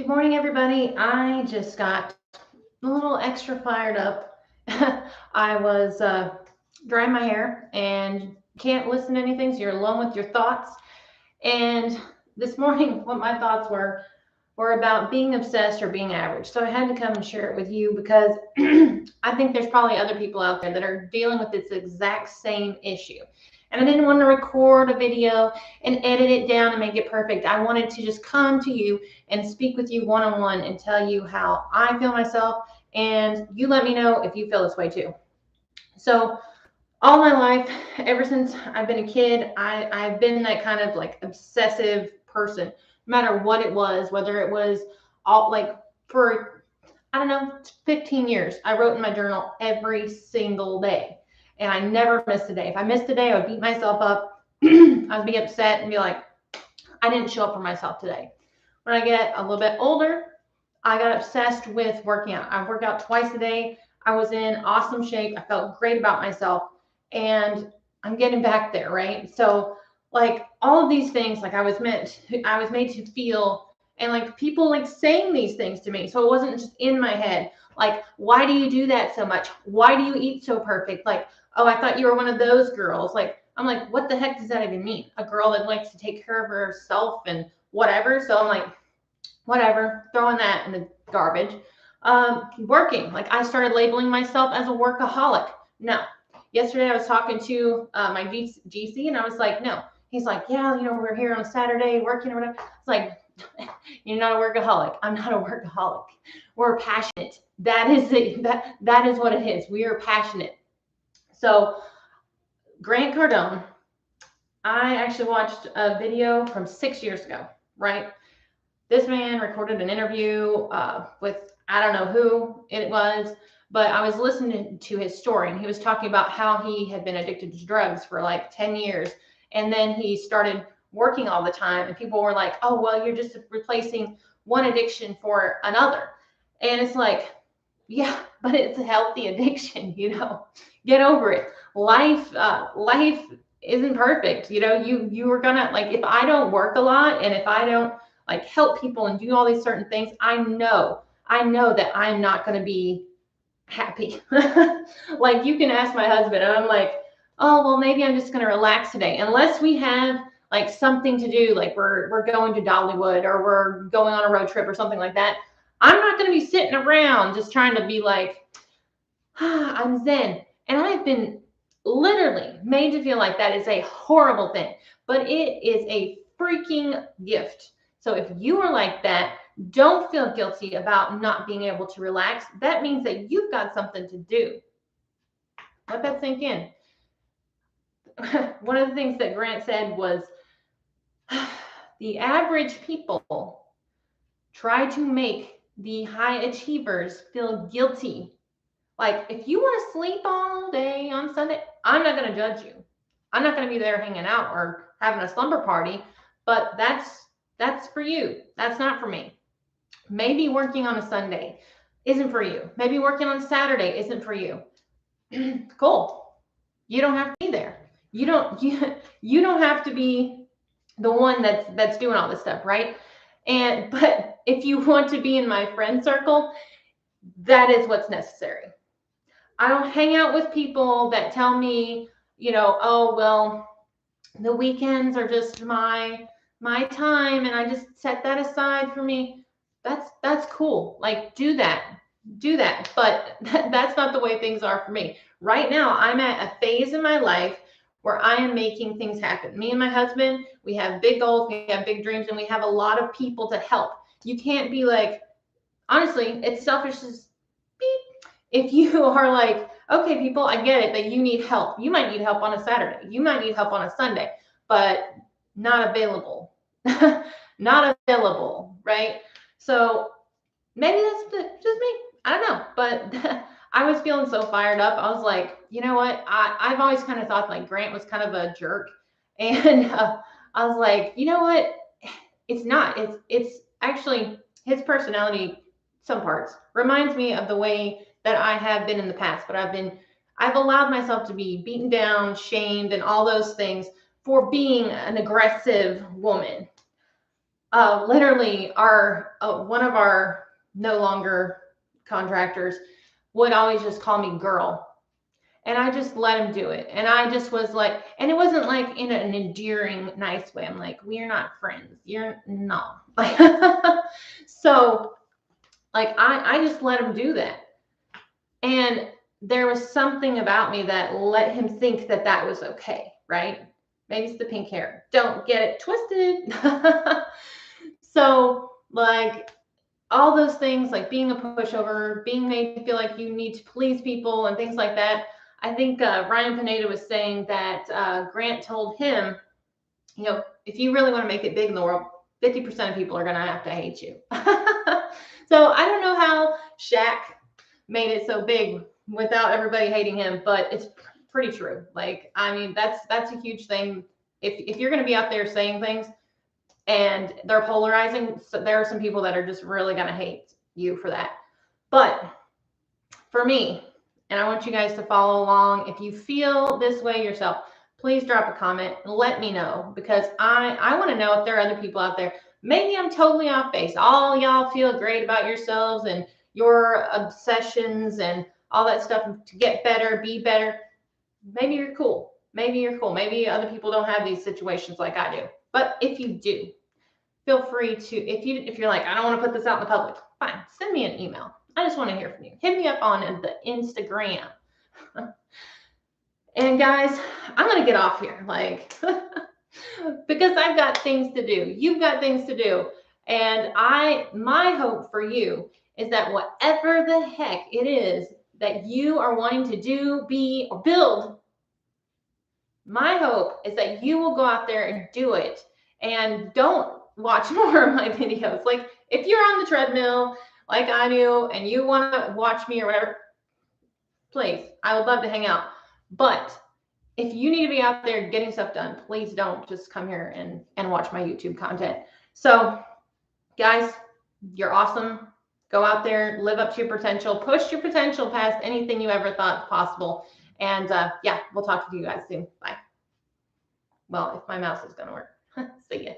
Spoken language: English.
Good morning, everybody. I just got a little extra fired up. I was drying my hair and can't listen to anything, so you're alone with your thoughts. And this morning, what my thoughts were about being obsessed or being average. So I had to come and share it with you because I think there's probably other people out there that are dealing with this exact same issue. And I didn't want to record a video and edit it down and make it perfect. I wanted to just come to you and speak with you one on one and tell you how I feel myself. And you let me know if you feel this way too. So, all my life, ever since I've been a kid, I've been that kind of like obsessive person, no matter what it was, whether it was all like for, I don't know, 15 years, I wrote in my journal every single day. And I never missed a day. If I missed a day, I would beat myself up. I'd be upset and be like, I didn't show up for myself today. When I get a little bit older, I got obsessed with working out. I worked out twice a day. I was in awesome shape. I felt great about myself. And I'm getting back there, right? So, like all of these things, like I was made to feel, and like people like saying these things to me. So it wasn't just in my head. Like, why do you do that so much? Why do you eat so perfect? Like, oh, I thought you were one of those girls. Like, I'm like, what the heck does that even mean? A girl that likes to take care of herself and whatever. So I'm like, whatever, throwing that in the garbage. Working, like I started labeling myself as a workaholic. No. Yesterday I was talking to my GC and I was like, no. He's like, yeah, we're here on a Saturday working or whatever. It's like, you're not a workaholic. I'm not a workaholic. We're passionate. That is it. That is what it is. We are passionate. So Grant Cardone, I actually watched a video from 6 years ago, right? This man recorded an interview with, I don't know who it was, but I was listening to his story and he was talking about how he had been addicted to drugs for like 10 years. And then he started working all the time and people were like, oh, well, you're just replacing one addiction for another. And it's like, yeah, but it's a healthy addiction, get over it. Life isn't perfect. You are gonna, like, if I don't work a lot and if I don't like help people and do all these certain things, I know that I'm not going to be happy. Like you can ask my husband and I'm like, oh, well, maybe I'm just going to relax today. Unless we have like something to do, like we're going to Dollywood or we're going on a road trip or something like that. I'm not going to be sitting around just trying to be like, I'm zen. And I've been literally made to feel like that is a horrible thing, but it is a freaking gift. So if you are like that, don't feel guilty about not being able to relax. That means that you've got something to do. Let that sink in. One of the things that Grant said was the average people try to make the high achievers feel guilty. Like, if you want to sleep all day on Sunday, I'm not going to judge you. I'm not going to be there hanging out or having a slumber party, but that's for you. That's not for me. Maybe working on a Sunday isn't for you. Maybe working on Saturday isn't for you. Cool. You don't have to be there. You don't have to be the one that's doing all this stuff, right? But if you want to be in my friend circle, that is what's necessary. I don't hang out with people that tell me, oh, well, the weekends are just my time and I just set that aside for me. That's cool. Like do that. But that's not the way things are for me. Right now, I'm at a phase in my life where I am making things happen. Me and my husband, we have big goals, we have big dreams, and we have a lot of people to help. You can't be like, honestly, it's selfish as beep. If you are like, okay, people, I get it that you need help. You might need help on a Saturday. You might need help on a Sunday, but not available. Not available, right? So maybe that's just me. I don't know, but I was feeling so fired up. I was like, you know what? I've always kind of thought like Grant was kind of a jerk, and I was like, you know what? It's not. It's actually his personality. Some parts reminds me of the way that I have been in the past, but I've allowed myself to be beaten down, shamed, and all those things for being an aggressive woman. literally our one of our no longer contractors would always just call me girl. And I just let him do it. And I just was like, and it wasn't like in an endearing, nice way. I'm like, we're not friends. You're no. So like I just let him do that. And there was something about me that let him think that that was okay, right? Maybe it's the pink hair. Don't get it twisted. So, like, all those things, like being a pushover, being made to feel like you need to please people and things like that. I think Ryan Pineda was saying that Grant told him, you know, if you really want to make it big in the world, 50% of people are going to have to hate you. So I don't know how Shaq made it so big without everybody hating him, but it's pretty true. Like, I mean, that's a huge thing. If you're going to be out there saying things and they're polarizing, so there are some people that are just really going to hate you for that. But for me, and I want you guys to follow along, if you feel this way yourself, please drop a comment and let me know, because I want to know if there are other people out there. Maybe I'm totally off base. All y'all feel great about yourselves and your obsessions and all that stuff to get better, be better. Maybe you're cool. Maybe you're cool. Maybe other people don't have these situations like I do. But if you do, feel free to, if you're like, I don't want to put this out in the public, fine, send me an email. I just want to hear from you. Hit me up on the Instagram. And guys, I'm going to get off here, like, because I've got things to do. You've got things to do. And my hope for you is that whatever the heck it is that you are wanting to do, be, or build, my hope is that you will go out there and do it. And don't watch more of my videos. Like, if you're on the treadmill like I do and you want to watch me or whatever, please, I would love to hang out. But if you need to be out there getting stuff done, please don't just come here and watch my YouTube content. So, guys, you're awesome. Go out there, live up to your potential, push your potential past anything you ever thought possible. And yeah, we'll talk to you guys soon. Bye. Well, if my mouse is going to work. See ya.